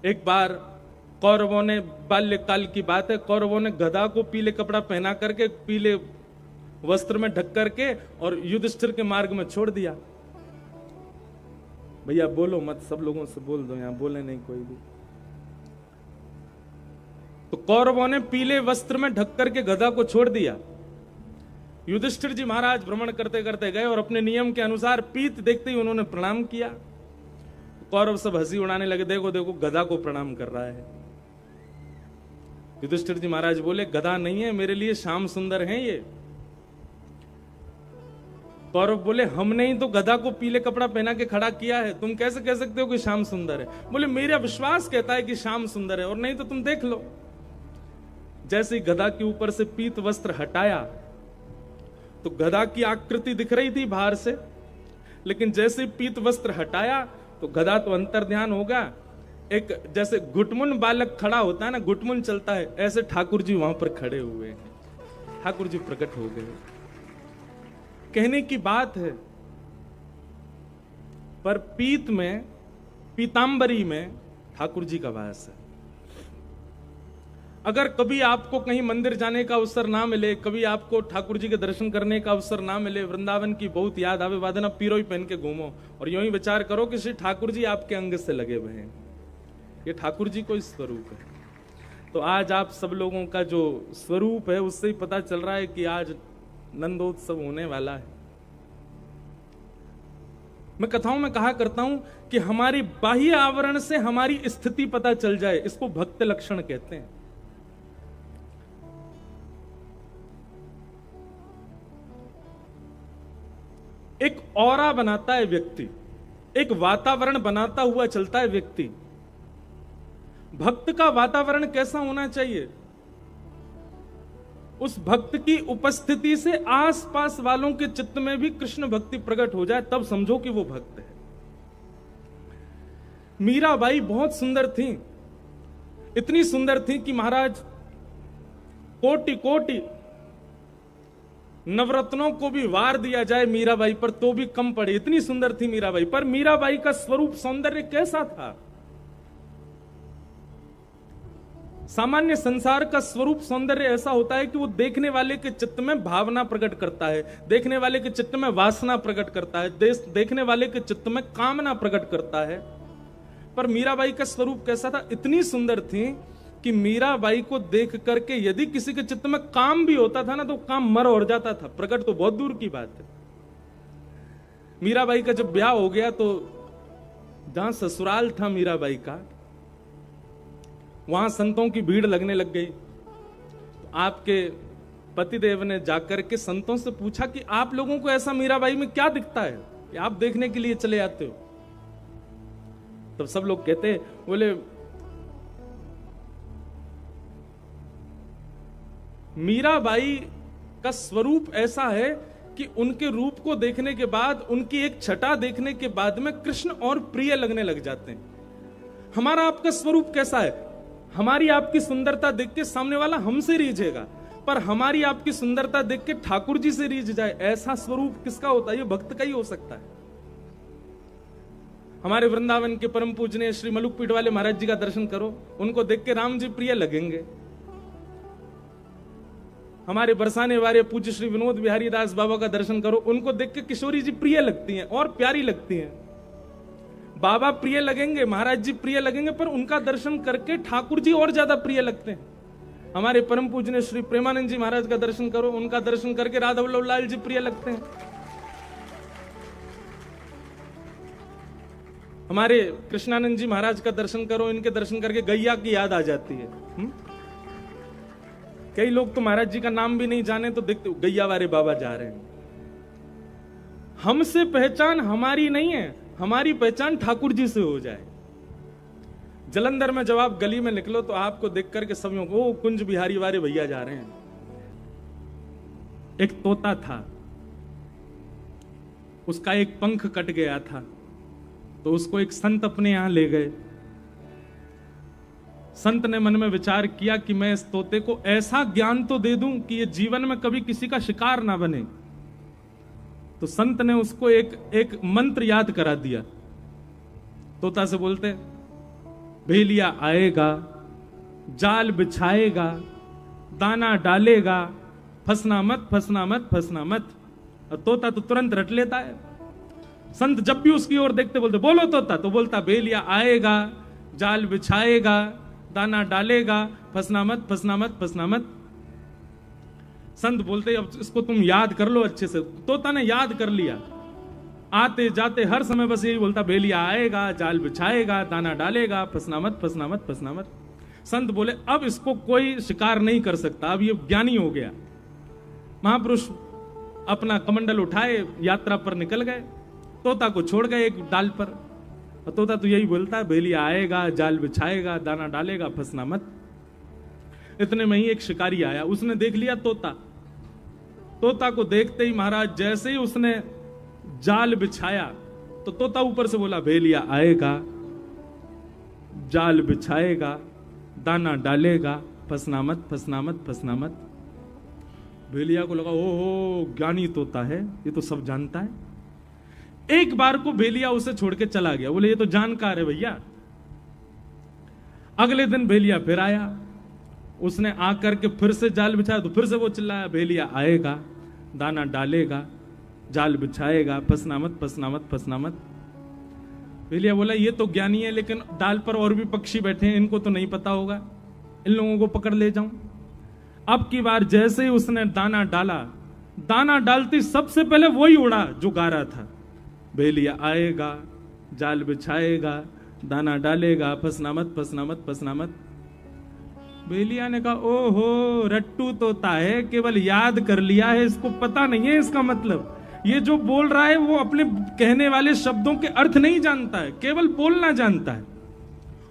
एक बार कौरवों ने, बाल्यकाल की बात है, कौरवों ने गधा को पीले कपड़ा पहना करके, पीले वस्त्र में ढक करके और युधिष्ठिर के मार्ग में छोड़ दिया। भैया बोलो मत, सब लोगों से बोल दो, यहां बोले नहीं कोई भी। तो कौरवों ने पीले वस्त्र में ढक करके गधा को छोड़ दिया। युधिष्ठिर जी महाराज भ्रमण करते करते गए और अपने नियम के अनुसार पीत देखते ही उन्होंने प्रणाम किया। कौरव सब हंसी उड़ाने लगे, देखो देखो गधा को प्रणाम कर रहा है। युधिष्ठिर जी महाराज बोले, गधा नहीं है, मेरे लिए श्याम सुंदर हैं ये। कौरव बोले, हमने ही तो गधा को पीले कपड़ा पहना के खड़ा किया है, तुम कैसे कह सकते हो कि श्याम सुंदर है? बोले, मेरा विश्वास कहता है कि श्याम सुंदर है, और नहीं तो तुम देख लो। जैसे ही गधा के ऊपर से पीत वस्त्र हटाया तो गधा की आकृति दिख रही थी बाहर से, लेकिन जैसे पीत वस्त्र हटाया तो गधा तो अंतर्ध्यान होगा। एक जैसे घुटमुन बालक खड़ा होता है ना, घुटमुन चलता है, ऐसे ठाकुर जी वहां पर खड़े हुए हैं। ठाकुर जी प्रकट हो गए। कहने की बात है, पर पीत में, पीतांबरी में ठाकुर जी का वास है। अगर कभी आपको कहीं मंदिर जाने का अवसर ना मिले, कभी आपको ठाकुर जी के दर्शन करने का अवसर ना मिले, वृंदावन की बहुत याद आवे, वादना पीरोई पहन के घूमो और यूं ही विचार करो कि श्री ठाकुर जी आपके अंग से लगे हुए हैं। ये ठाकुर जी को स्वरूप है। तो आज आप सब लोगों का जो स्वरूप है उससे ही पता चल रहा है कि आज नंदोत्सव होने वाला है। मैं कथाओं में कहा करता हूं कि हमारी बाह्य आवरण से हमारी स्थिति पता चल जाए, इसको भक्त लक्षण कहते हैं। एक ऑरा बनाता है व्यक्ति, एक वातावरण बनाता हुआ चलता है व्यक्ति। भक्त का वातावरण कैसा होना चाहिए? उस भक्त की उपस्थिति से आसपास वालों के चित्त में भी कृष्ण भक्ति प्रकट हो जाए, तब समझो कि वो भक्त है। मीराबाई बहुत सुंदर थी, इतनी सुंदर थी कि महाराज कोटि कोटि नवरत्नों को भी वार दिया जाए मीराबाई पर तो भी कम पड़े, इतनी सुंदर थी मीराबाई। पर मीराबाई का स्वरूप सौंदर्य कैसा था? सामान्य संसार का स्वरूप सौंदर्य ऐसा होता है कि वो देखने वाले के चित्त में भावना प्रकट करता है, देखने वाले के चित्त में वासना प्रकट करता है, देखने वाले के चित्त में कामना प्रकट करता है। पर मीराबाई का स्वरूप कैसा था? इतनी सुंदर थी कि मीराबाई को देख करके यदि किसी के चित्त में काम भी होता था ना, तो काम मर और जाता था, प्रकट तो बहुत दूर की बात है। मीराबाई का जब ब्याह हो गया तो जहां ससुराल था मीराबाई का, वहां संतों की भीड़ लगने लग गई। तो आपके पतिदेव ने जाकर के संतों से पूछा कि आप लोगों को ऐसा मीराबाई में क्या दिखता है कि आप देखने के लिए चले आते हो? तब सब लोग कहते, बोले मीराबाई का स्वरूप ऐसा है कि उनके रूप को देखने के बाद, उनकी एक छटा देखने के बाद में कृष्ण और प्रिय लगने लग जाते हैं। हमारा आपका स्वरूप कैसा है? हमारी आपकी सुंदरता देख के सामने वाला हमसे रीझेगा, पर हमारी आपकी सुंदरता देख के ठाकुर जी से रीझ जाए, ऐसा स्वरूप किसका होता है? ये भक्त का ही हो सकता है। हमारे वृंदावन के परम पूजनीय श्री मलुक पीठ वाले महाराज जी का दर्शन करो, उनको देख के राम जी प्रिय लगेंगे। हमारे बरसाने वाले पूज्य श्री विनोद बिहारी दास बाबा का दर्शन करो, उनको देख के किशोरी जी प्रिय लगती हैं और प्यारी लगती हैं। बाबा प्रिय लगेंगे, महाराज जी प्रिय लगेंगे, पर उनका दर्शन करके ठाकुर जी और ज्यादा प्रिय लगते हैं। हमारे परम पूजनीय श्री प्रेमानंद जी महाराज का दर्शन करो, उनका दर्शन करके राधा वल्लभ लाल जी प्रिय लगते हैं। हमारे कृष्णानंद जी महाराज का दर्शन करो, इनके दर्शन करके गैया की याद आ जाती है। कई लोग तो महाराज जी का नाम भी नहीं जाने तो देखते गैया वाले बाबा जा रहे हैं। हमसे पहचान हमारी नहीं है, हमारी पहचान ठाकुर जी से हो जाए। जलंधर में जब आप गली में निकलो तो आपको देख करके सब लोग, ओ कुंज बिहारी वाले भैया जा रहे हैं। एक तोता था, उसका एक पंख कट गया था, तो उसको एक संत अपने यहां ले गए। संत ने मन में विचार किया कि मैं इस तोते को ऐसा ज्ञान तो दे दूं कि ये जीवन में कभी किसी का शिकार ना बने। तो संत ने उसको एक मंत्र याद करा दिया। तोता से बोलते, भेलिया आएगा, जाल बिछाएगा, दाना डालेगा, फंसना मत, फंसना मत, फंसना मत। और तोता तो तुरंत रट लेता है। संत जब भी उसकी ओर देखते बोलते बोलो तोता, तो बोलता भेलिया आएगा, जाल बिछाएगा, दाना डालेगा, फंसना मत, फंसना मत, फंसना मत। संत बोलते अब इसको तुम याद कर लो अच्छे से। तोता ने याद कर लिया, आते जाते हर समय बस यही बोलता भेलिया आएगा, जाल बिछाएगा, दाना डालेगा, फंसना मत, फंसना मत, फंसना मत। संत बोले अब इसको कोई शिकार नहीं कर सकता, अब ये ज्ञानी हो गया। महापुरुष अपना कमंडल उठाए यात्रा पर निकल गए, तोता को छोड़ गए एक डाल पर। और तोता तो यही बोलता है भेलिया आएगा, जाल बिछाएगा, दाना डालेगा, फंसना मत। इतने में ही एक शिकारी आया, उसने देख लिया तोता। तोता को देखते ही महाराज जैसे ही उसने जाल बिछाया तो तोता ऊपर से बोला भेलिया आएगा, जाल बिछाएगा, दाना डालेगा, फंसना मत, फंसना मत, फंसना मत। भेलिया को लगा ओहो ज्ञानी तोता है, ये तो सब जानता है। एक बार को भेलिया उसे छोड़ के चला गया, बोले ये तो जानकार है भैया। अगले दिन भेलिया फिर आया, उसने आकर के फिर से जाल बिछाया तो फिर से वो चिल्लाया भेलिया आएगा, दाना डालेगा, जाल बिछाएगा, फंसना मत, फंसना मत, फंसना मत। भेलिया बोला ये तो ज्ञानी है, लेकिन डाल पर और भी पक्षी बैठे हैं, इनको तो नहीं पता होगा, इन लोगों को पकड़ ले जाऊं। अब की बार जैसे ही उसने दाना डाला, दाना डालती सबसे पहले वही उड़ा जो गा रहा था, भेलिया आएगा, जाल बिछाएगा, दाना डालेगा, फंसना मत, फंसना मत, फंसना मत। भेलिया ने कहा ओहो रट्टू तोता है, केवल याद कर लिया है, इसको पता नहीं है इसका मतलब। ये जो बोल रहा है वो अपने कहने वाले शब्दों के अर्थ नहीं जानता है, केवल बोलना जानता है।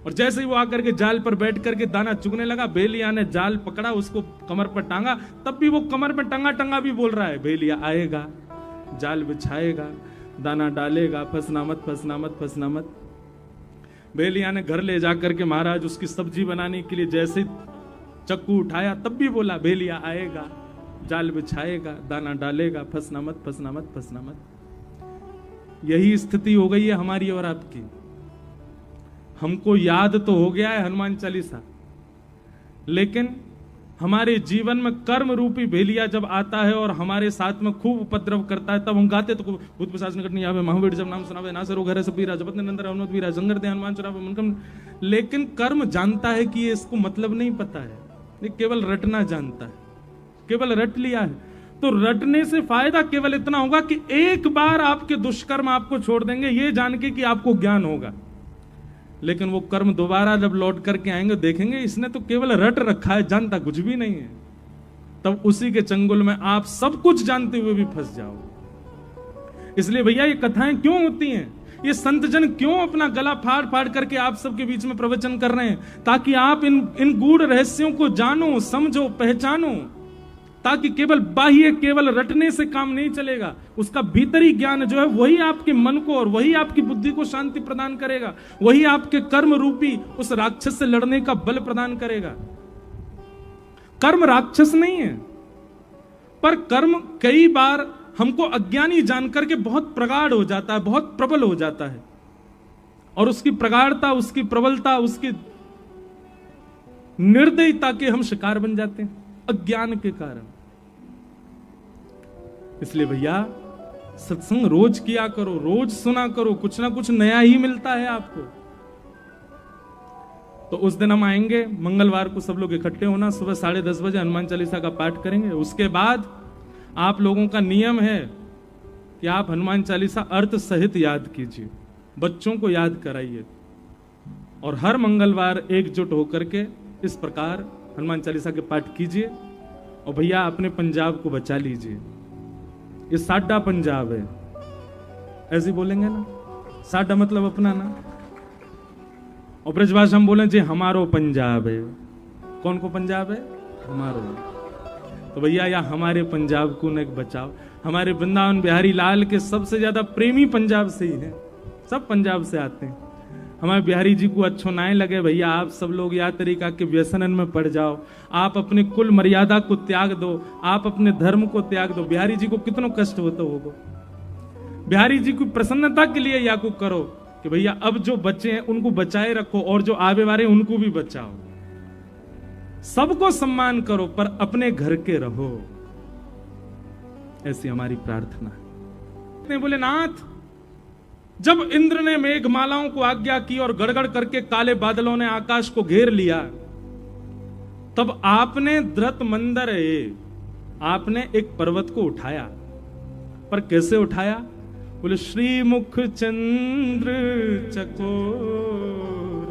और जैसे ही वो आकर के जाल पर बैठ करके दाना चुगने लगा, भेलिया ने जाल पकड़ा, उसको कमर पर टांगा, तब भी वो कमर पर टंगा टंगा भी बोल रहा है भेलिया आएगा, जाल बिछाएगा, दाना डालेगा, फंसना मत, फंसना मत, फंसना मत। भेलिया ने घर ले जाकर के महाराज उसकी सब्जी बनाने के लिए जैसे चक्कू उठाया तब भी बोला भेलिया आएगा, जाल बिछाएगा, दाना डालेगा, फंसना मत, फंसना मत, फंसना मत। यही स्थिति हो गई है हमारी और आपकी। हमको याद तो हो गया है हनुमान चालीसा, लेकिन हमारे जीवन में कर्म रूपी भेलिया जब आता है और हमारे साथ में खूब उपद्रव करता है, तब हम गाते तो भूत पिशाच निकट नहीं आवे, महावीर जब नाम सुनावे, नासरो घर से पीरा, जपत निरंतर अवनोद वीरा, जंगर दे हनुमान चुरावे मनकम। लेकिन कर्म जानता है कि ये इसको मतलब नहीं पता है, ये केवल रटना जानता है, केवल रट लिया है। तो रटने से फायदा केवल इतना होगा कि एक बार आपके दुष्कर्म आपको छोड़ देंगे, ये जान के कि आपको ज्ञान होगा। लेकिन वो कर्म दोबारा जब लौट करके आएंगे, देखेंगे इसने तो केवल रट रखा है, जानता कुछ भी नहीं है। तब उसी के चंगुल में आप सब कुछ जानते हुए भी फंस जाओ। इसलिए भैया ये कथाएं क्यों होती हैं, ये संत जन क्यों अपना गला फाड़ फाड़ करके आप सबके बीच में प्रवचन कर रहे हैं, ताकि आप इन गूढ़ रहस्यों को जानो, समझो, पहचानो, ताकि केवल बाह्य, केवल रटने से काम नहीं चलेगा। उसका भीतरी ज्ञान जो है वही आपके मन को और वही आपकी बुद्धि को शांति प्रदान करेगा, वही आपके कर्म रूपी उस राक्षस से लड़ने का बल प्रदान करेगा। कर्म राक्षस नहीं है, पर कर्म कई बार हमको अज्ञानी जानकर के बहुत प्रगाढ़ हो जाता है, बहुत प्रबल हो जाता है, और उसकी प्रगाढ़ता, उसकी प्रबलता, उसकी निर्दयता के हम शिकार बन जाते हैं अज्ञान के कारण। इसलिए भैया सत्संग रोज किया करो, रोज सुना करो, कुछ ना कुछ नया ही मिलता है आपको। तो उस दिन हम आएंगे मंगलवार को, सब लोग इकट्ठे होना, सुबह 10:30 बजे हनुमान चालीसा का पाठ करेंगे। उसके बाद आप लोगों का नियम है कि आप हनुमान चालीसा अर्थ सहित याद कीजिए, बच्चों को याद कराइए, और हर मंगलवार एकजुट होकर के इस प्रकार हनुमान चालीसा के पाठ कीजिए। और भैया अपने पंजाब को बचा लीजिए, ये साडा पंजाब है, ऐसे बोलेंगे ना, साडा मतलब अपना ना, और ब्रजभाषा हम बोले जी हमारो पंजाब है। कौन को पंजाब है? हमारो। तो भैया या हमारे पंजाब को न बचाओ। हमारे वृंदावन बिहारी लाल के सबसे ज्यादा प्रेमी पंजाब से ही हैं, सब पंजाब से आते हैं। हमारे बिहारी जी को अच्छो ना लगे भैया, आप सब लोग या तरीका के व्यसनन में पड़ जाओ, आप अपने कुल मर्यादा को त्याग दो, आप अपने धर्म को त्याग दो। बिहारी जी को कितना कष्ट होता होगा, बिहारी जी की प्रसन्नता के लिए या को करो, कि भैया अब जो बच्चे हैं उनको बचाए रखो और जो आवे वाले उनको भी बचाओ। सबको सम्मान करो पर अपने घर के रहो, ऐसी हमारी प्रार्थना है। बोले नाथ, जब इंद्र ने मेघमालाओं को आज्ञा की और गड़गड़ करके काले बादलों ने आकाश को घेर लिया, तब आपने धृत मंदर आपने एक पर्वत को उठाया। पर कैसे उठाया? बोले श्रीमुख चंद्र चकोर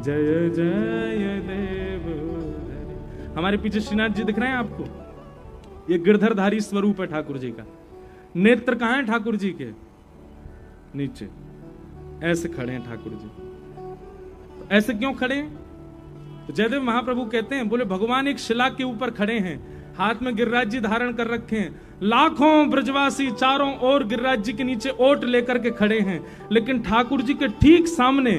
जय जय देव। हमारे पीछे श्रीनाथ जी दिख रहे हैं आपको? ये गिरधरधारी स्वरूप है ठाकुर जी का। नेत्र कहां है ठाकुर जी के? नीचे ऐसे खड़े हैं ठाकुर जी। तो ऐसे क्यों खड़े हैं? तो जयदेव महाप्रभु कहते हैं, बोले भगवान एक शिला के ऊपर खड़े हैं, हाथ में गिरिराज जी धारण कर रखे हैं, लाखों ब्रजवासी चारों ओर गिरिराज जी के नीचे ओट लेकर के खड़े हैं, लेकिन ठाकुर जी के ठीक सामने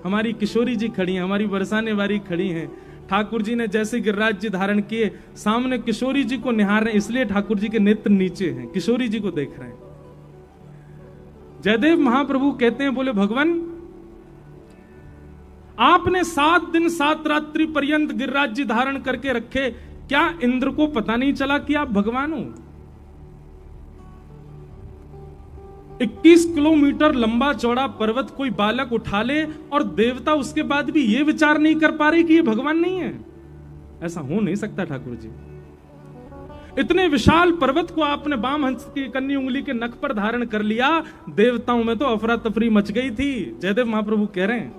हमारी किशोरी जी खड़ी हैं, हमारी बरसाने वाली खड़ी हैं। ठाकुर जी ने जैसे गिरिराज जी धारण किए, सामने किशोरी जी को निहार रहे हैं, इसलिए ठाकुर जी के नेत्र नीचे हैं, किशोरी जी को देख रहे हैं। जयदेव महाप्रभु कहते हैं, बोले भगवान आपने 7 दिन 7 रात्रि पर्यंत गिरिराज जी धारण करके रखे, क्या इंद्र को पता नहीं चला कि आप भगवान हो? 21 किलोमीटर लंबा चौड़ा पर्वत कोई बालक उठा ले और देवता उसके बाद भी ये विचार नहीं कर पा रहे कि ये भगवान नहीं है? ऐसा हो नहीं सकता ठाकुर जी। इतने विशाल पर्वत को आपने वाम हंस की कन्नी उंगली के नख पर धारण कर लिया, देवताओं में तो अफरा तफरी मच गई थी। जयदेव महाप्रभु कह रहे हैं,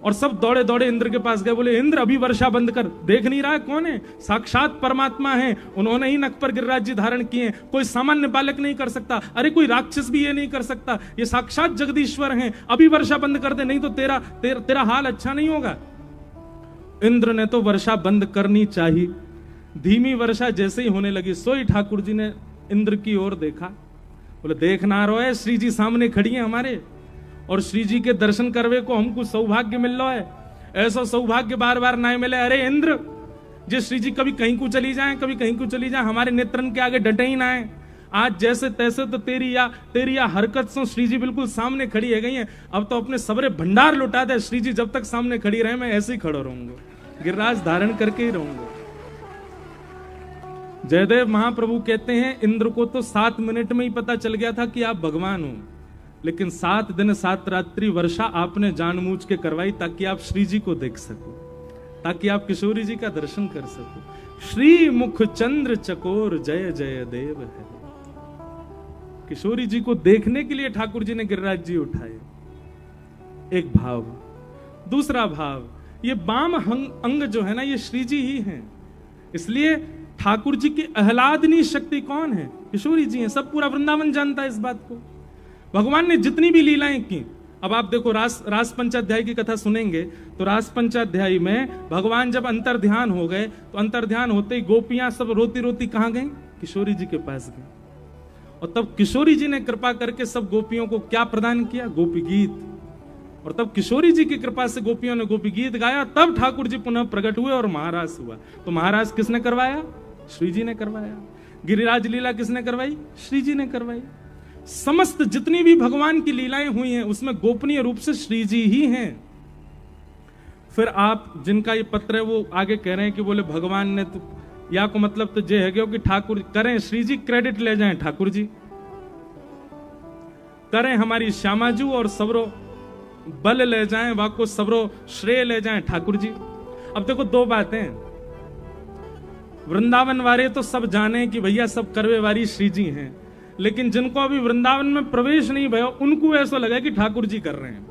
और सब दौड़े दौड़े इंद्र के पास गए, बोले इंद्र अभी वर्षा बंद कर, देख नहीं रहा है कौन है? साक्षात परमात्मा है, उन्होंने ही नख पर गिरिराज जी धारण किए, कोई सामान्य बालक नहीं कर सकता, अरे कोई राक्षस भी ये नहीं कर सकता, ये साक्षात जगदीश्वर हैं, अभी वर्षा बंद कर दे, नहीं तो तेरा हाल अच्छा नहीं होगा। इंद्र ने तो वर्षा बंद करनी चाहिए, धीमी वर्षा जैसे ही होने लगी, सोई ठाकुर जी ने इंद्र की ओर देखा, बोले देख ना रोए, श्री जी सामने खड़ी है हमारे, और श्री जी के दर्शन करवे को हमको सौभाग्य मिल रहा है, ऐसा सौभाग्य बार बार ना मिले। अरे इंद्र जी, श्री जी कभी कहीं को चली जाए, कभी कहीं को चली जाए, हमारे नेत्रन के आगे डटे ही ना है। आज जैसे तैसे तो तेरी या हरकत से श्री जी बिल्कुल सामने खड़ी है गई है, अब तो अपने सबरे भंडार लुटा दे, श्री जी जब तक सामने खड़ी रहे मैं ऐसे ही खड़ा रहूंगा, गिरिराज धारण करके ही रहूंगा। जयदेव महाप्रभु कहते हैं, इंद्र को तो 7 मिनट में ही पता चल गया था कि आप भगवान हो, लेकिन 7 दिन 7 रात्रि वर्षा आपने जानबूझ के करवाई ताकि आप श्री जी को देख सको, ताकि आप किशोरी जी का दर्शन कर सको। श्री मुख चंद्र चकोर जय जय देव है। किशोरी जी को देखने के लिए ठाकुर जी ने गिरिराज जी उठाए। एक भाव। दूसरा भाव, ये वाम अंग जो है ना, ये श्री जी ही हैं, इसलिए ठाकुर जी की आह्लादनी शक्ति कौन है? किशोरी जी हैं। सब पूरा वृंदावन जानता है इस बात को। भगवान ने जितनी भी लीलाएं की, अब आप देखो रास पंचाध्याय की कथा सुनेंगे तो रास पंचाध्याय में भगवान जब अंतर ध्यान हो गए तो अंतर ध्यान होते ही गोपियां सब रोती रोती कहां गई? किशोरी जी के पास गई, और तब किशोरी जी ने कृपा करके सब गोपियों को क्या प्रदान किया? गोपी गीत। और तब किशोरी जी की कृपा से गोपियों ने गोपी गीत गाया, तब ठाकुर जी पुनः प्रकट हुए और महाराज हुआ। तो महाराज किसने करवाया? श्री जी ने करवाया। गिरिराज लीला किसने करवाई? श्री जी ने करवाई। समस्त जितनी भी भगवान की लीलाएं हुई हैं उसमें गोपनीय रूप से श्री जी ही हैं। फिर आप जिनका ये पत्र है वो आगे कह रहे हैं कि बोले भगवान ने तो, या को मतलब तो ये है कि ठाकुर करें, श्री जी क्रेडिट ले जाएं, ठाकुर जी करें, हमारी श्यामाजू और सबरो बल ले जाएं, वाको सबरो श्रेय ले जाएं ठाकुर जी। अब देखो दो बातें, वृंदावन वाले तो सब जाने कि भैया सब करवे वाली श्री जी हैं, लेकिन जिनको अभी वृंदावन में प्रवेश नहीं भयो उनको ऐसा लगा कि ठाकुर जी कर रहे हैं।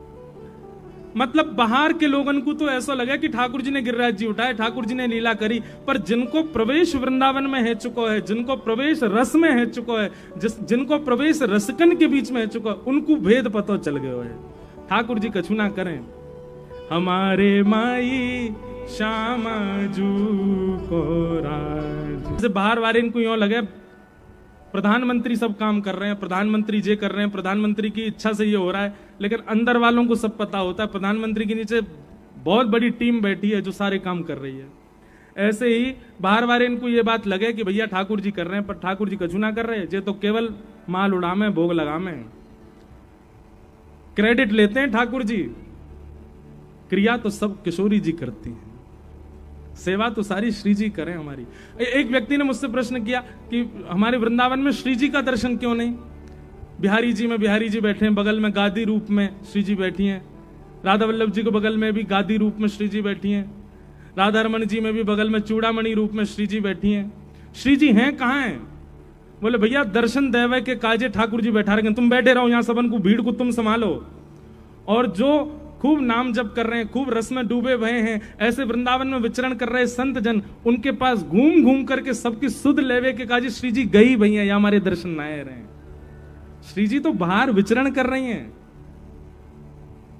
मतलब बाहर के लोगों को तो ऐसा लगा कि ठाकुर जी ने गिरिराज जी उठाए, ठाकुर जी ने लीला करी, पर जिनको प्रवेश वृंदावन में है चुका है, जिनको प्रवेश रस में है चुका है, जिनको प्रवेश रसकन के बीच में है चुका है, उनको भेद पता चल गया है। ठाकुर जी कछु ना करें, हमारे माई श्यामा जू को राज। बाहर वाले इनको यूं लगे प्रधानमंत्री सब काम कर रहे हैं, प्रधानमंत्री ये कर रहे हैं, प्रधानमंत्री की इच्छा से ये हो रहा है, लेकिन अंदर वालों को सब पता होता है प्रधानमंत्री के नीचे बहुत बड़ी टीम बैठी है जो सारे काम कर रही है। ऐसे ही बाहर वाले इनको ये बात लगे कि भैया ठाकुर जी कर रहे हैं, पर ठाकुर जी कछु ना कर रहे, ये तो केवल माल उड़ामे भोग लगामे। क्रेडिट लेते हैं ठाकुर जी, क्रिया तो सब किशोरी जी करती हैं, सेवा तो सारी श्री जी करें हमारी। एक व्यक्ति ने मुझसे प्रश्न किया कि हमारे वृंदावन में श्री जी का दर्शन क्यों नहीं? बिहारी जी में बिहारी जी बैठे हैं, बगल में गादी रूप में श्री जी बैठी हैं, राधा वल्लभ जी के बगल में भी गादी रूप में श्री जी बैठी हैं, राधा रमन जी में भी बगल में चूड़ामणि रूप में श्री जी बैठी हैं। श्री जी हैं कहाँ हैं? बोले भैया दर्शन देवे के काजे ठाकुर जी बैठा रहे, तुम बैठे रहो यहां, सबन को भीड़ को तुम संभालो। और जो खूब नाम जप कर रहे हैं, खूब रस में डूबे हुए हैं, ऐसे वृंदावन में विचरण कर रहे संत जन, उनके पास घूम घूम करके सबकी सुध लेवे के काजे श्री जी गई भैया, या हमारे दर्शन ना आए रहे। श्री जी तो बाहर विचरण कर रही हैं,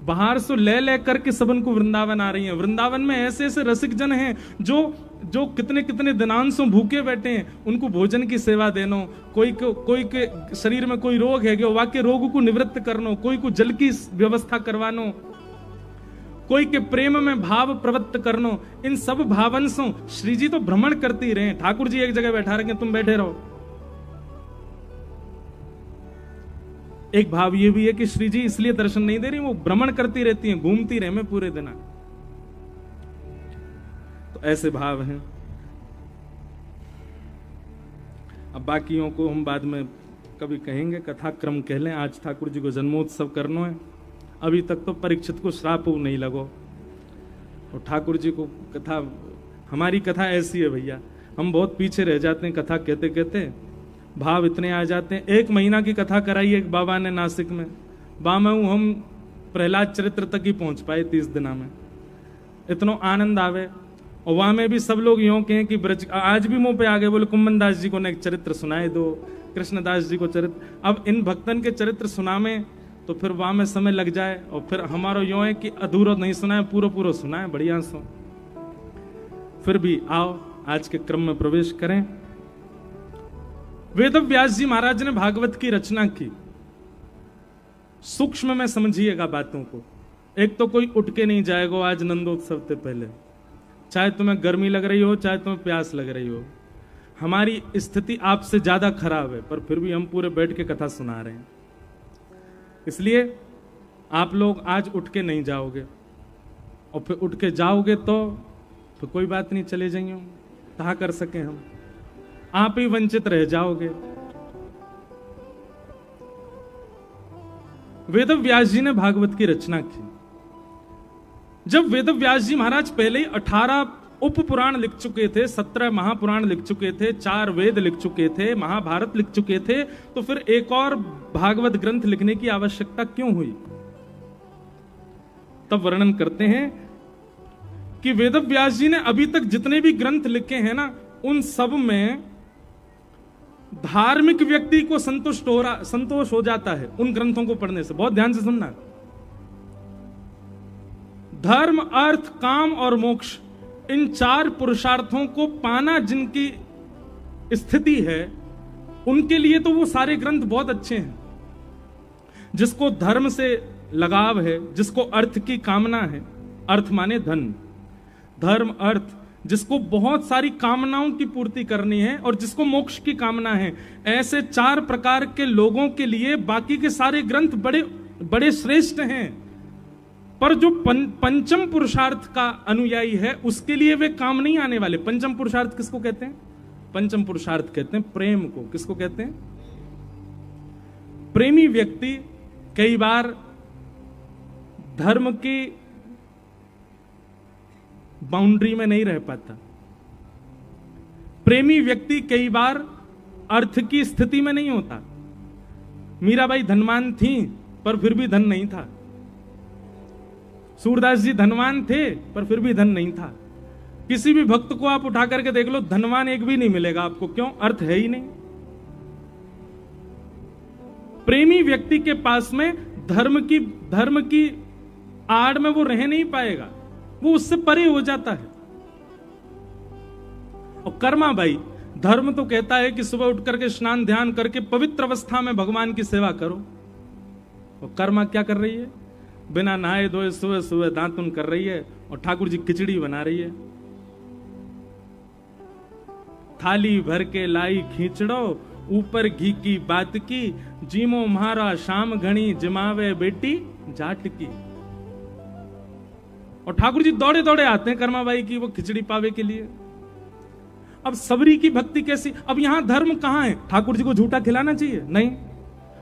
बाहर से ले करके सबन को वृंदावन आ रही हैं। वृंदावन में ऐसे ऐसे रसिक जन हैं जो कितने कितने दिनांशों भूखे बैठे हैं, उनको भोजन की सेवा देनो, कोई के शरीर में कोई रोग है गयो, वाके रोग को निवृत्त करनो, कोई को जल की व्यवस्था करवानो, कोई के प्रेम में भाव प्रवृत्त करनो, इन सब भावंशों श्री जी तो भ्रमण करती रहे। ठाकुर जी एक जगह बैठा रखे, तुम बैठे रहो। एक भाव ये भी है कि श्री जी इसलिए दर्शन नहीं दे रही, वो भ्रमण करती रहती हैं, घूमती रहे में पूरे दिन। तो ऐसे भाव हैं। अब बाकियों को हम बाद में कभी कहेंगे, कथा क्रम कह लें। आज ठाकुर जी को जन्मोत्सव करना है, अभी तक तो परीक्षित को श्राप नहीं लगो, और ठाकुर जी को कथा, हमारी कथा ऐसी है भैया, हम बहुत पीछे रह जाते हैं कथा कहते कहते, भाव इतने आ जाते हैं। 1 महीना की कथा कराई एक बाबा ने नासिक में, बामऊ हम प्रहलाद चरित्र तक ही पहुंच पाए 30 दिना में, इतना आनंद आवे। और वहां में भी सब लोग यूं कहें कि ब्रज, आज भी मुंह पे आ गए, बोले कुम्मन दास जी को ने एक चरित्र सुनाए दो, कृष्णदास जी को चरित्र। अब इन भक्तन के चरित्र सुनामे तो फिर वहां में समय लग जाए, और फिर हमारा यूं है कि अधूरा नहीं सुनाए, पूरा पूरा सुनाए बढ़िया सो। फिर भी आओ आज के क्रम में प्रवेश करें। वेद व्यास जी महाराज ने भागवत की रचना की, सूक्ष्म में समझिएगा बातों को। एक तो कोई उठ के नहीं जाएगा आज नंदोत्सव से पहले, चाहे तुम्हें गर्मी लग रही हो, चाहे तुम्हें प्यास लग रही हो। हमारी स्थिति आपसे ज्यादा खराब है, पर फिर भी हम पूरे बैठ के कथा सुना रहे हैं। इसलिए आप लोग आज उठ के नहीं जाओगे, और फिर उठ के जाओगे तो फिर कोई बात नहीं, चले जाइए, कहा कर सके हम, आप ही वंचित रह जाओगे। वेद व्यास जी ने भागवत की रचना की। जब वेद व्यास जी महाराज पहले ही 18 उप पुराण लिख चुके थे, 17 महापुराण लिख चुके थे, 4 वेद लिख चुके थे, महाभारत लिख चुके थे, तो फिर एक और भागवत ग्रंथ लिखने की आवश्यकता क्यों हुई? तब वर्णन करते हैं कि वेद व्यास जी ने अभी तक जितने भी ग्रंथ लिखे हैं ना, उन सब में धार्मिक व्यक्ति को संतोष हो जाता है उन ग्रंथों को पढ़ने से। बहुत ध्यान से सुनना, धर्म, अर्थ, काम और मोक्ष, इन 4 पुरुषार्थों को पाना जिनकी स्थिति है, उनके लिए तो वो सारे ग्रंथ बहुत अच्छे हैं। जिसको धर्म से लगाव है, जिसको अर्थ की कामना है, अर्थ माने धन, धर्म, अर्थ, जिसको बहुत सारी कामनाओं की पूर्ति करनी है, और जिसको मोक्ष की कामना है, ऐसे 4 प्रकार के लोगों के लिए बाकी के सारे ग्रंथ बड़े बड़े श्रेष्ठ हैं। पर जो पंचम पुरुषार्थ का अनुयायी है, उसके लिए वे काम नहीं आने वाले। पंचम पुरुषार्थ किसको कहते हैं? पंचम पुरुषार्थ कहते हैं प्रेम को। किसको कहते हैं? प्रेमी व्यक्ति कई बार धर्म की बाउंड्री में नहीं रह पाता। प्रेमी व्यक्ति कई बार अर्थ की स्थिति में नहीं होता। मीराबाई धनवान थी, पर फिर भी धन नहीं था। सूरदास जी धनवान थे, पर फिर भी धन नहीं था। किसी भी भक्त को आप उठा करके देख लो, धनवान एक भी नहीं मिलेगा आपको। क्यों? अर्थ है ही नहीं। प्रेमी व्यक्ति के पास में धर्म की आड़ में वो रह नहीं पाएगा, वो उससे परे हो जाता है। और कर्मा भाई, धर्म तो कहता है कि सुबह उठ करके स्नान ध्यान करके पवित्र अवस्था में भगवान की सेवा करो। और कर्मा क्या कर रही है? बिना नहाए धोए सुबह सुबह दातुन कर रही है, और ठाकुर जी खिचड़ी बना रही है। थाली भर के लाई खींचड़ो, ऊपर घी की बात की, जीमो म्हारा शाम घणी जमावे बेटी जाट की। और ठाकुर जी दौड़े दौड़े आते हैं कर्माबाई की वो खिचड़ी पावे के लिए। अब सबरी की भक्ति कैसी? अब यहां धर्म कहां है? ठाकुर जी को झूठा खिलाना चाहिए? नहीं।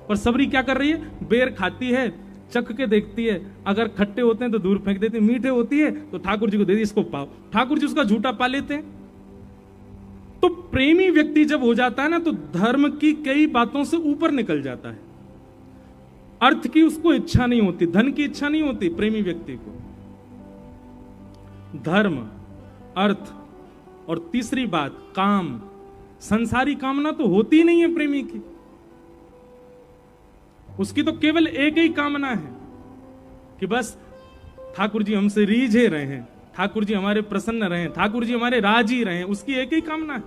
पर सबरी क्या कर रही है? बेर खाती है, चख के देखती है, अगर खट्टे होते हैं तो दूर फेंक देती है, मीठे होती है तो ठाकुर जी को दे दी, इसको पाओ। ठाकुर जी उसका झूठा पा लेते हैं। तो प्रेमी व्यक्ति जब हो जाता है ना, तो धर्म की कई बातों से ऊपर निकल जाता है। अर्थ की उसको इच्छा नहीं होती, धन की इच्छा नहीं होती प्रेमी व्यक्ति को। धर्म, अर्थ और तीसरी बात काम, संसारी कामना तो होती नहीं है प्रेमी की। उसकी तो केवल एक ही कामना है कि बस ठाकुर जी हमसे रीझे रहे हैं, ठाकुर जी हमारे प्रसन्न रहे, ठाकुर जी हमारे राजी रहे, उसकी एक ही कामना है।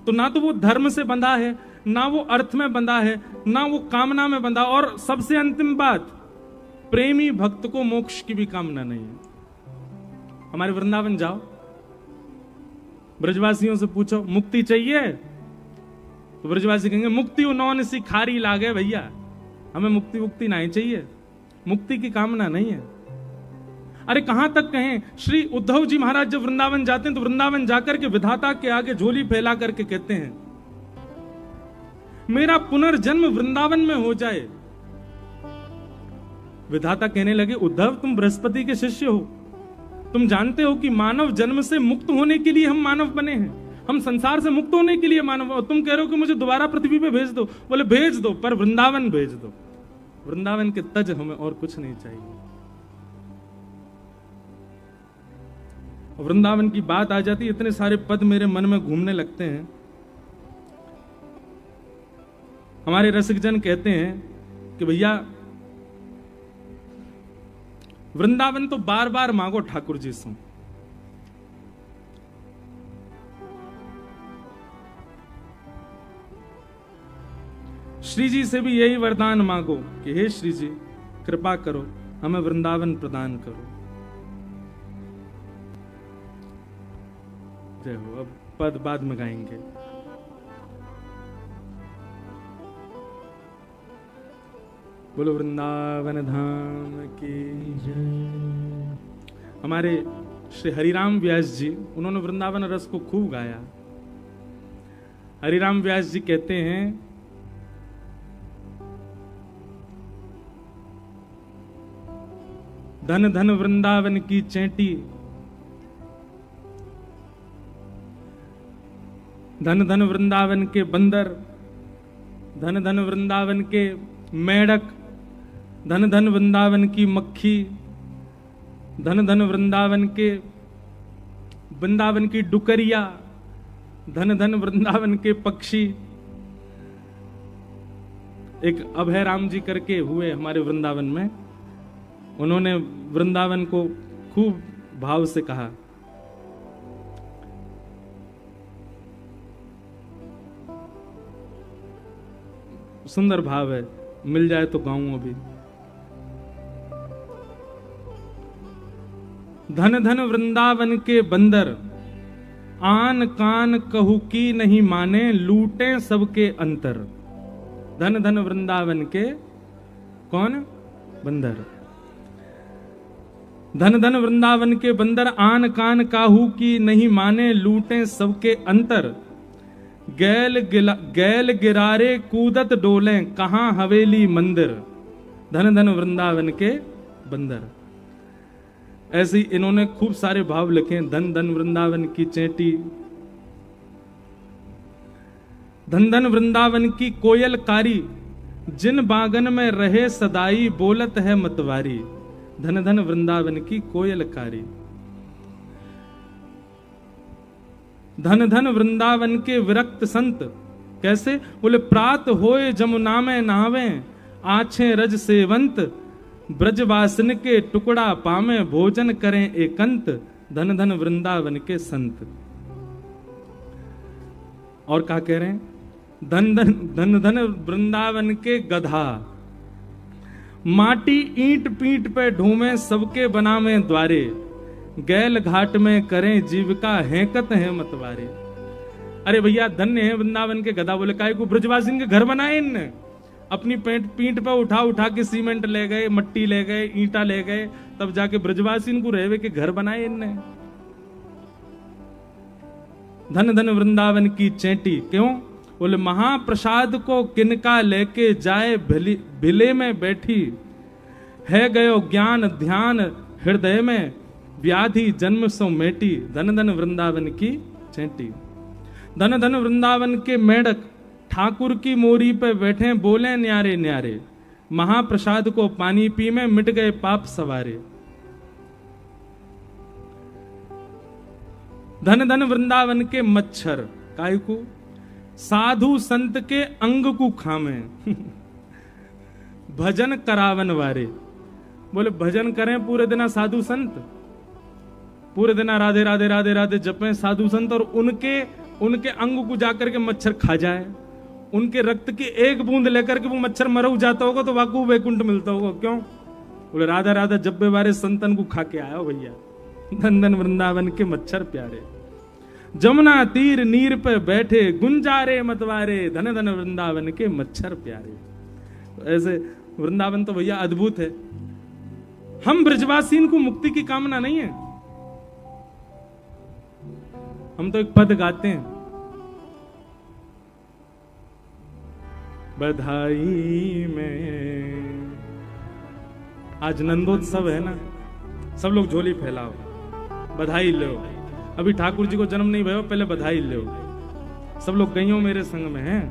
तो ना तो वो धर्म से बंधा है, ना वो अर्थ में बंधा है, ना वो कामना में बंधा। और सबसे अंतिम बात, प्रेमी भक्त को मोक्ष की भी कामना नहीं है। हमारे वृंदावन जाओ, ब्रजवासियों से पूछो मुक्ति चाहिए, तो ब्रजवासी कहेंगे मुक्ति उन्होंने सी खारी लागे भैया, हमें मुक्ति नहीं चाहिए, मुक्ति की कामना नहीं है। अरे कहां तक कहें, श्री उद्धव जी महाराज जब वृंदावन जाते हैं तो वृंदावन जाकर के विधाता के आगे झोली फैला करके कहते हैं मेरा पुनर्जन्म वृंदावन में हो जाए। विधाता कहने लगे उद्धव तुम बृहस्पति के शिष्य हो, तुम जानते हो कि मानव जन्म से मुक्त होने के लिए हम मानव बने हैं, हम संसार से मुक्त होने के लिए मानव, और तुम कह रहे हो कि मुझे दोबारा पृथ्वी पे भेज दो। बोले भेज दो, पर वृंदावन भेज दो, वृंदावन के तज हमें और कुछ नहीं चाहिए। वृंदावन की बात आ जाती, इतने सारे पद मेरे मन में घूमने लगते हैं। हमारे रसिकजन कहते हैं कि भैया वृंदावन तो बार बार मांगो ठाकुर जी से। श्री जी से भी यही वरदान मांगो कि हे श्री जी कृपा करो, हमें वृंदावन प्रदान करो। जय हो। अब पद बाद में गाएंगे। बोलो वृंदावन धाम की जय। हमारे श्री हरिराम व्यास जी, उन्होंने वृंदावन रस को खूब गाया। हरिराम व्यास जी कहते हैं धन धन वृंदावन की चेंटी, धन धन वृंदावन के बंदर, धन धन वृंदावन के मेढक, धन धन वृंदावन की मक्खी, धन धन वृंदावन के वृंदावन की डुकरिया, धन धन वृंदावन के पक्षी। एक अभय राम जी करके हुए हमारे वृंदावन में, उन्होंने वृंदावन को खूब भाव से कहा। सुंदर भाव है, मिल जाए तो गाऊं अभी। धन धन वृंदावन के बंदर, आन कान कहू की नहीं माने, लूटे सबके अंतर। धन धन वृंदावन के कौन? बंदर। धन धन वृंदावन के बंदर, आन कान काहू की नहीं माने, लूटे सबके अंतर। गैल गिरारे कूदत डोले, कहां हवेली मंदिर। धन धन वृंदावन के बंदर। ऐसे ही इन्होंने खूब सारे भाव लिखे। धन धन वृंदावन की चेंटी, धन धन वृंदावन की कोयल कारी, जिन बागन में रहे सदाई, बोलत है मतवारी। धन धन वृंदावन की कोयल कारी। धन धन वृंदावन के विरक्त संत, कैसे? बोले प्रात होए जमुना में नहावे, आछे रज सेवंत, ब्रजवासन के टुकड़ा पामे, भोजन करें एकांत। धन धन वृंदावन के संत। और क्या कह रहे हैं? धन धन धन धन वृंदावन के गधा, माटी ईंट पीठ पे ढूंढे, सबके बनावे द्वारे, गैल घाट में करें जीविका, हैकत है मतवारे। अरे भैया धन्य है वृंदावन के गधा। बोले काय को? ब्रजवासी के घर बनाए इनने, अपनी पीठ पर उठा उठा के सीमेंट ले गए, मट्टी ले गए, ईंटा ले गए, तब जाके ब्रजवासी इनको रहवे के घर बनाए इनने। धन धन वृंदावन की चेटी, क्यों? बोले महाप्रसाद को किनका लेके जाए, भिले में बैठी है गयो ज्ञान ध्यान हृदय में, व्याधि जन्म सो मेटी, धन धन वृंदावन की चेटी। धन धन वृंदावन के मेढक ठाकुर की मोरी पे बैठे, बोले न्यारे न्यारे, महाप्रसाद को पानी पी में मिट गए पाप सवारे। धन धन वृंदावन के मच्छर, काय को? साधु संत के अंग को खामे भजन करावन वारे। बोले भजन करें पूरे दिन साधु संत, पूरे दिन राधे राधे राधे राधे जपें साधु संत, और उनके अंग को जाकर के मच्छर खा जाए, उनके रक्त की एक बूंद लेकर के वो मच्छर मर जाता होगा तो वाकू वैकुंठ मिलता होगा। क्यों? बोले राधा राधा जब्बे वारे संतन को खा के आया हो भैया। धन धन वृंदावन के मच्छर प्यारे, जमुना तीर नीर पे बैठे, गुंजारे मतवारे, धन धन वृंदावन के मच्छर प्यारे। ऐसे वृंदावन तो भैया अद्भुत है। हम ब्रजवासी को मुक्ति की कामना नहीं है, हम तो एक पद गाते हैं, बधाई में। आज नंदोत्सव है ना, सब लोग झोली फैलाओ, बधाई लो। अभी ठाकुर जी को जन्म नहीं भयो, पहले बधाई लो। सब लोग गईयों मेरे संग में हैं।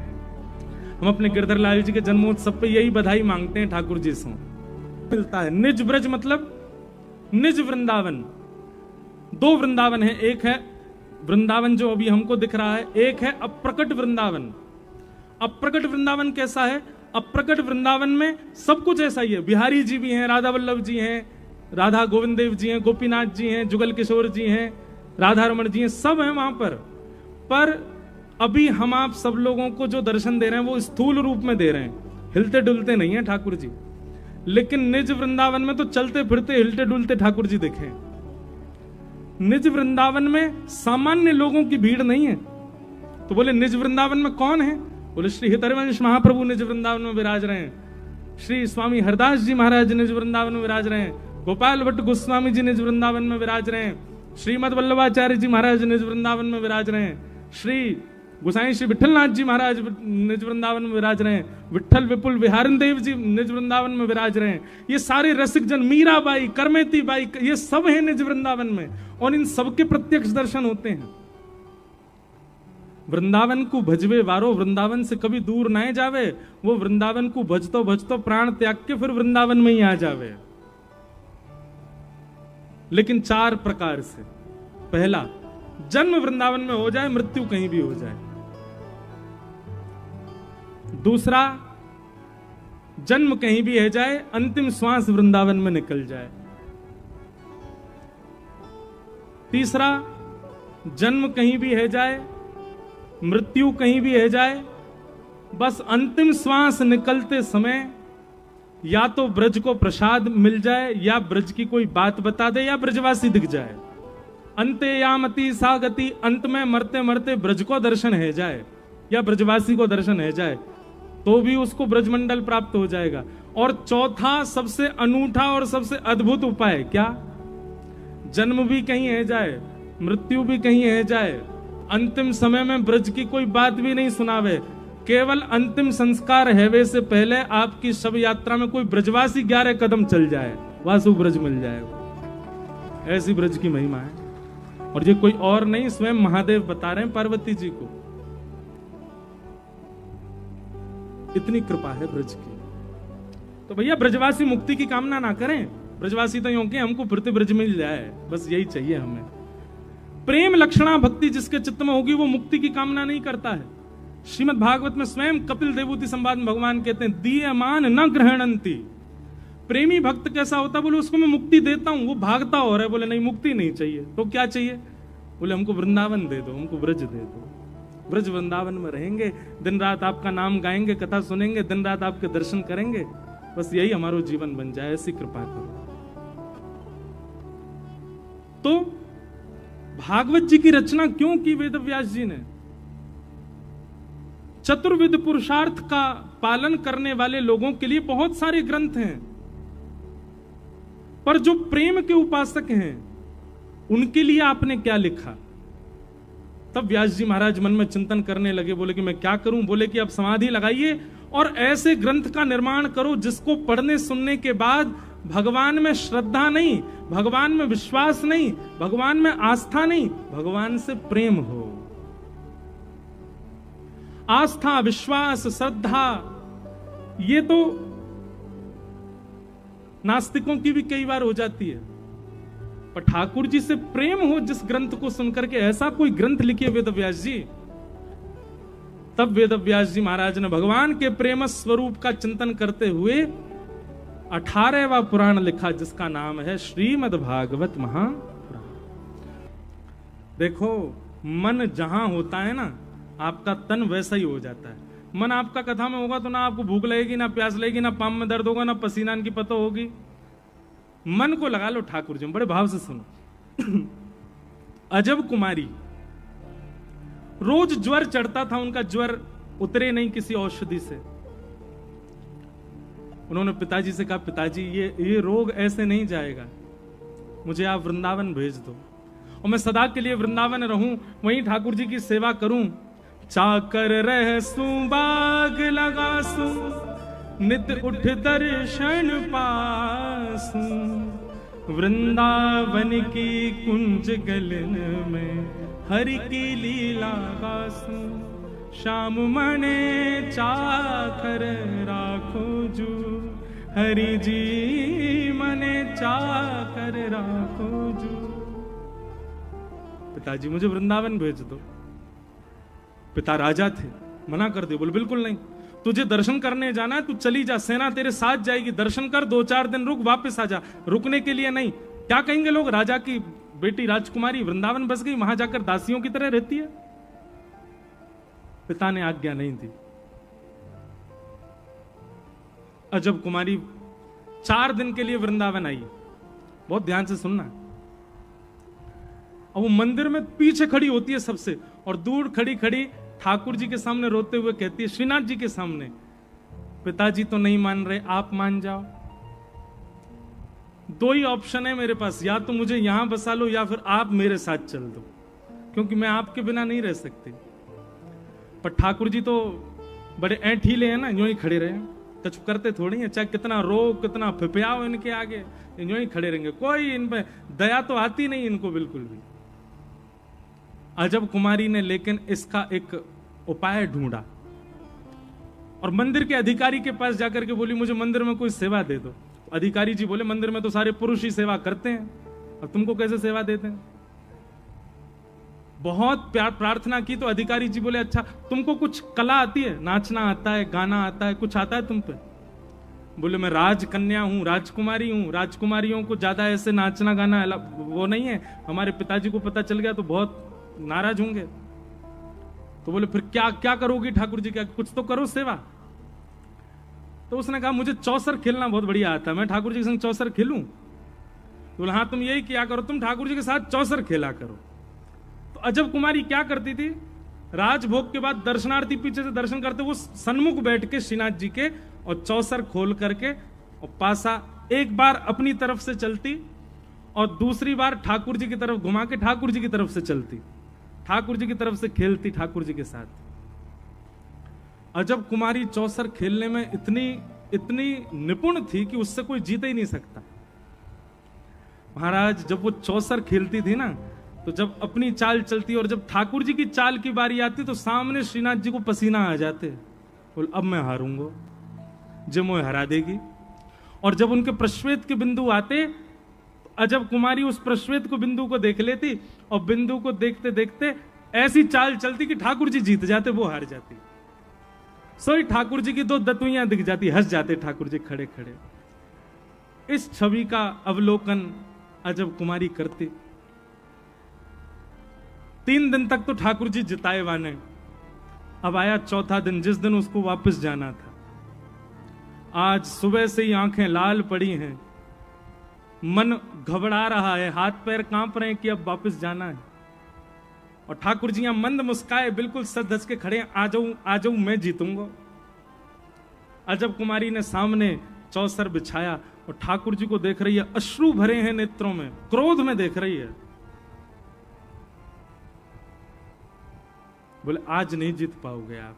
हम अपने गिरधर लाल जी के जन्मोत्सव पे यही बधाई मांगते हैं ठाकुर जी से। मिलता है निज ब्रज मतलब निज वृंदावन। दो वृंदावन है, एक है वृंदावन जो अभी हमको दिख रहा है, एक है अप्रकट वृंदावन। अप्रकट वृंदावन कैसा है? अप्रकट वृंदावन में सब कुछ ऐसा ही है। बिहारी जी भी हैं, राधा वल्लभ जी हैं, राधा गोविंद देव जी हैं, गोपीनाथ जी हैं, जुगल किशोर जी हैं, राधा रमण जी हैं, सब हैं वहां पर अभी हम आप सब लोगों को जो दर्शन दे रहे हैं वो स्थूल रूप में दे रहे हैं, हिलते डुलते नहीं है ठाकुर जी। लेकिन निज वृंदावन में तो चलते फिरते हिलते डुलते ठाकुर जी दिखे। निज वृंदावन में सामान्य लोगों की भीड़ नहीं है। तो बोले निज वृंदावन में कौन है? बोले श्री हितरवंश महाप्रभु निज वृंदावन में विराज रहे हैं, श्री स्वामी हरदास जी महाराज निज वृंदावन में विराज रहे हैं, गोपाल भट्ट गोस्वामी जी निज वृंदावन में विराज रहे हैं, श्रीमद वल्लभाचार्य जी महाराज निज वृंदावन में विराज रहे हैं, श्री गोसाई श्री विठलनाथ जी महाराज निज वृंदावन में विराज रहे हैं, विठल विपुल विहारन देव जी निज वृंदावन में विराज रहे हैं। ये सारे रसिक जन, मीराबाई, करमेती बाई, ये सब हैं निज वृंदावन में, और इन सबके प्रत्यक्ष दर्शन होते हैं। वृंदावन को भजवे वारो वृंदावन से कभी दूर ना जावे, वो वृंदावन को भजतो भजतो प्राण त्याग के फिर वृंदावन में ही आ जावे। लेकिन 4 प्रकार से। पहला, जन्म वृंदावन में हो जाए, मृत्यु कहीं भी हो जाए। दूसरा, जन्म कहीं भी है जाए, अंतिम श्वास वृंदावन में निकल जाए। तीसरा, जन्म कहीं भी है जाए, मृत्यु कहीं भी है जाए, बस अंतिम श्वास निकलते समय या तो ब्रज को प्रसाद मिल जाए, या ब्रज की कोई बात बता दे, या ब्रजवासी दिख जाए। अंते यामति सा गति, अंत में मरते मरते ब्रज को दर्शन है जाए या ब्रजवासी को दर्शन है जाए, तो भी उसको ब्रजमंडल प्राप्त हो जाएगा। और चौथा सबसे अनूठा और सबसे अद्भुत उपाय क्या? जन्म भी कहीं है जाए, मृत्यु भी कहीं है जाए, अंतिम समय में ब्रज की कोई बात भी नहीं सुनावे, केवल अंतिम संस्कार हैवे से पहले आपकी शव यात्रा में कोई ब्रजवासी 11 कदम चल जाए, वासु ब्रज मिल जाएगा। ऐसी ब्रज की महिमा है। और ये कोई और नहीं, स्वयं महादेव बता रहे हैं पार्वती जी को। इतनी कृपा है ब्रज की। तो भैया ब्रजवासी मुक्ति की कामना ना करें, ब्रजवासी तो यूं के हमको फिरते ब्रज मिल जाए, बस यही चाहिए हमें। प्रेम लक्षणा भक्ति जिसके चित्त में होगी वो मुक्ति की कामना नहीं करता है। श्रीमद् भागवत में स्वयं कपिल देवूति संवाद में भगवान कहते हैं, दीयमान न ग्रहणंती। प्रेमी भक्त कैसा होता? बोले उसको मैं मुक्ति देता हूं, वो भागता हो रहा है, बोले नहीं मुक्ति नहीं चाहिए। तो क्या चाहिए? बोले हमको वृंदावन दे दो, हमको ब्रज दे दो। ब्रज वृंदावन में रहेंगे, दिन रात आपका नाम गाएंगे, कथा सुनेंगे, दिन रात आपके दर्शन करेंगे, बस यही हमारा जीवन बन जाए, ऐसी कृपा करो। तो भागवत जी की रचना क्यों की वेद व्यास जी ने? चतुर्विध पुरुषार्थ का पालन करने वाले लोगों के लिए बहुत सारे ग्रंथ हैं, पर जो प्रेम के उपासक हैं उनके लिए आपने क्या लिखा? तब व्यास जी महाराज मन में चिंतन करने लगे, बोले कि मैं क्या करूं? बोले कि अब समाधि लगाइए और ऐसे ग्रंथ का निर्माण करो जिसको पढ़ने सुनने के बाद भगवान में श्रद्धा नहीं, भगवान में विश्वास नहीं, भगवान में आस्था नहीं, भगवान से प्रेम हो। आस्था, विश्वास, श्रद्धा ये तो नास्तिकों की भी कई बार हो जाती है, पर ठाकुर जी से प्रेम हो जिस ग्रंथ को सुनकर के, ऐसा कोई ग्रंथ लिखिए वेद व्यास जी। तब वेद व्यास जी महाराज ने भगवान के प्रेम स्वरूप का चिंतन करते हुए 18वां पुराण लिखा, जिसका नाम है श्रीमद् भागवत महापुराण। देखो, मन जहां होता है ना, आपका तन वैसा ही हो जाता है। मन आपका कथा में होगा तो ना आपको भूख लगेगी, ना प्यास लगेगी, ना पाँव में दर्द होगा, ना पसीना की पता होगी। मन को लगा लो ठाकुर जी, बड़े भाव से सुनो। अजब कुमारी, रोज ज्वर चढ़ता था उनका, ज्वर उतरे नहीं किसी औषधि से। उन्होंने पिताजी से कहा, पिताजी ये रोग ऐसे नहीं जाएगा, मुझे आप वृंदावन भेज दो और मैं सदा के लिए वृंदावन रहूं, वहीं ठाकुर जी की सेवा करूं। चाकर रहसू बाग लगासू, नित उठ दर्शन पासू, वृंदावन की कुंज गलन में हरि की लीला गासू। श्याम मने चाकर राखो जू, हरि जी मने चाकर राखो जू। पिताजी मुझे वृंदावन भेज दो। पिता राजा थे, मना कर दिया, बोले बिल्कुल नहीं, तुझे दर्शन करने जाना है, तू चली जा, सेना तेरे साथ जाएगी, दर्शन कर, 2-4 दिन रुक, वापस आ जा। रुकने के लिए नहीं। क्या कहेंगे लोग, राजा की बेटी राजकुमारी वृंदावन बस गई, वहां जाकर दासियों की तरह रहती है। पिता ने आज्ञा नहीं दी। अजब कुमारी 4 दिन के लिए वृंदावन आई। बहुत ध्यान से सुनना। और वो मंदिर में पीछे खड़ी होती है सबसे, और दूर खड़ी खड़ी ठाकुर जी के सामने रोते हुए कहती है, श्रीनाथ जी के सामने, पिताजी तो नहीं मान रहे, आप मान जाओ। 2 ही ऑप्शन है मेरे पास, या तो मुझे यहां बसा लो या फिर आप मेरे साथ चल दो, क्योंकि मैं आपके बिना नहीं रह सकती। पर ठाकुर जी तो बड़े ऐंठीले हैं ना, यूं ही खड़े रहे, कुछ करते थोड़ी है, चाहे कितना रो कितना फिपियाओ इनके आगे, यूं ही खड़े रहेंगे। कोई इन पे दया तो आती नहीं इनको बिल्कुल भी। अजब कुमारी ने लेकिन इसका एक उपाय ढूंढा और मंदिर के अधिकारी के पास जाकर के बोली, मुझे मंदिर में कोई सेवा दे दो। अधिकारी जी बोले, मंदिर में तो सारे पुरुष ही सेवा करते हैं, और तुमको कैसे सेवा देते हैं? बहुत प्यार प्रार्थना की तो अधिकारी जी बोले, अच्छा तुमको कुछ कला आती है, नाचना आता है, गाना आता है, कुछ आता है तुम पे? बोले, मैं राजकन्या हूं, राजकुमारी हूं, राजकुमारियों को ज्यादा ऐसे नाचना गाना वो नहीं है, हमारे पिताजी को पता चल गया तो बहुत नाराज होंगे। तो बोले, फिर क्या क्या करोगी ठाकुर जी, क्या कुछ तो करो सेवा। तो उसने कहा, मुझे चौसर खेलना बहुत बढ़िया आता है, मैं ठाकुर जी के संग चौसर खेलूं? तो बोले, हाँ तुम यही किया करो, तुम ठाकुर जी के साथ चौसर खेला करो। तो अजब कुमारी क्या करती थी, राजभोग के बाद दर्शनार्थी पीछे से दर्शन करते, वो सन्मुख बैठ के श्रीनाथ जी के और चौसर खोल करके और पासा एक बार अपनी तरफ से चलती और दूसरी बार ठाकुर जी की तरफ घुमा के ठाकुर जी की तरफ से चलती, ठाकुर जी की तरफ से खेलती ठाकुर जी के साथ। अजब कुमारी चौसर खेलने में इतनी निपुण थी कि उससे कोई जीत ही नहीं सकता। महाराज जब वो चौसर खेलती थी ना, तो जब अपनी चाल चलती और जब ठाकुर जी की चाल की बारी आती तो सामने श्रीनाथ जी को पसीना आ जाते, बोल अब मैं हारूंगा, जो मुझे हरा देगी। और जब उनके प्रश्वेत के बिंदु आते, अजब कुमारी उस प्रश्वेत को बिंदु को देख लेती और बिंदु को देखते देखते ऐसी चाल चलती कि ठाकुर जी जीत जाते, वो हार जाती। सोई ठाकुर जी की 2 दतुइयां दिख जाती, हंस जाते ठाकुर जी खड़े खड़े। इस छवि का अवलोकन अजब कुमारी करती। 3 दिन तक तो ठाकुर जी जिताए वाने। अब आया चौथा दिन, जिस दिन उसको वापस जाना था। आज सुबह से ही आंखें लाल पड़ी हैं, मन घबरा रहा है, हाथ पैर कांप रहे हैं कि अब वापस जाना है। और ठाकुर जी यहां मंद मुस्काए, बिल्कुल सज धज के खड़े, आ जाऊं मैं जीतूंगा। अजब कुमारी ने सामने चौसर बिछाया और ठाकुर जी को देख रही है, अश्रु भरे हैं नेत्रों में, क्रोध में देख रही है। बोले आज नहीं जीत पाओगे आप,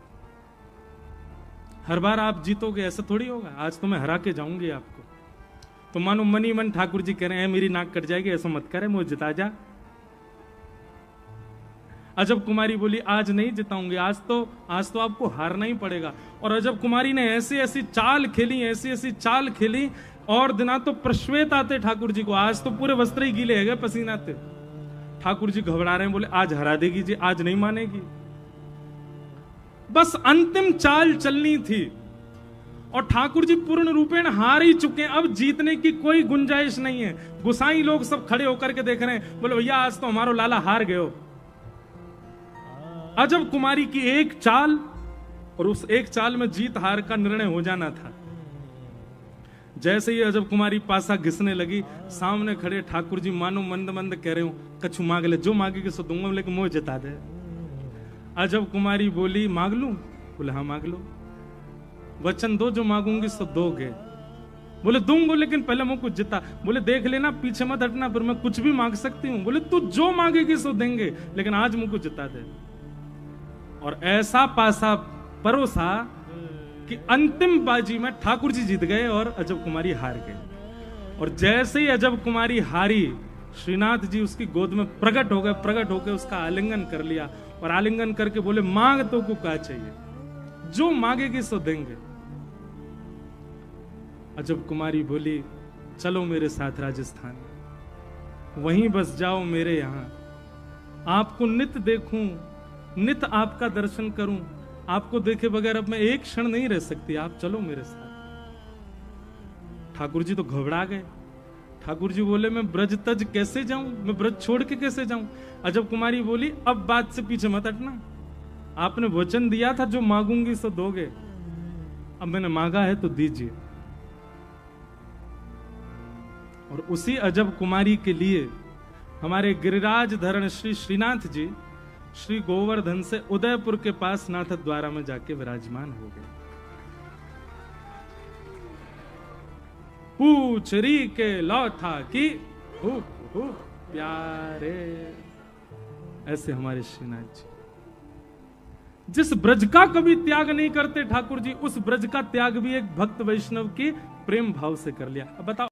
हर बार आप जीतोगे ऐसा थोड़ी होगा, आज तो मैं हरा के जाऊंगी आपको। तो मानो मनी मन ठाकुर जी कह रहे हैं मेरी नाक कट जाएगी, ऐसा मत करे, मुझे जिता जा। अजब कुमारी बोली आज नहीं जिताऊंगी, आज तो आपको हारना ही पड़ेगा। और अजब कुमारी ने ऐसी ऐसी चाल खेली, ऐसी ऐसी चाल खेली, और दिना तो प्रश्वेत आते ठाकुर जी को, आज तो पूरे वस्त्र ही गीले है पसीना आते। ठाकुर जी घबरा रहे हैं, बोले आज हरा देगी जी, आज नहीं मानेगी। बस अंतिम चाल चलनी थी और ठाकुर जी पूर्ण रूपेण हार ही चुके हैं, अब जीतने की कोई गुंजाइश नहीं है। गुसाई लोग सब खड़े होकर के देख रहे हैं, बोले भैया आज तो हमारो लाला हार गए हो। अजब कुमारी की एक चाल, और उस एक चाल में जीत हार का निर्णय हो जाना था। जैसे ही अजब कुमारी पासा घिसने लगी, सामने खड़े ठाकुर जी मानो मंद मंद कह रहे हो, कछु मांग ले, जो मांगेगी सो दूंगा, लेकिन मुझे जिता दे। अजब कुमारी बोली मांग लूं? बोले हाँ मांग लो, वचन दो जो मांगूंगी सो दोगे। बोले दूंगो, लेकिन पहले मुझको जिता। बोले देख लेना, पीछे मत हटना, पर मैं कुछ भी मांग सकती हूं। बोले तू जो मांगेगी सो देंगे, लेकिन आज मुझको जिता दे। और ऐसा पासा परोसा कि अंतिम बाजी में ठाकुर जी जीत गए और अजब कुमारी हार गए। और जैसे ही अजब कुमारी हारी, श्रीनाथ जी उसकी गोद में प्रकट हो गए, प्रकट होकर उसका आलिंगन कर लिया और आलिंगन करके बोले मांग तो को क्या चाहिए, जो मांगेगी सो देंगे। अजब कुमारी बोली चलो मेरे साथ राजस्थान, वहीं बस जाओ मेरे यहां, आपको नित देखूं, नित आपका दर्शन करूं, आपको देखे बगैर अब मैं एक क्षण नहीं रह सकती, आप चलो मेरे साथ। ठाकुर जी तो घबरा गए। ठाकुर जी बोले मैं ब्रज तज कैसे जाऊं, मैं ब्रज छोड़ के कैसे जाऊं। अजब कुमारी बोली अब बात से पीछे मत हटना, आपने वचन दिया था जो मांगूंगी सो दोगे, अब मैंने मांगा है तो दीजिए। और उसी अजब कुमारी के लिए हमारे गिरिराज धरण श्री श्रीनाथ जी श्री गोवर्धन से उदयपुर के पास नाथ द्वारा में जाके विराजमान हो गए। पूछरी के लौथा की प्यारे, ऐसे हमारे श्रीनाथ जी जिस ब्रज का कभी त्याग नहीं करते ठाकुर जी, उस ब्रज का त्याग भी एक भक्त वैष्णव के प्रेम भाव से कर लिया। अब बताओ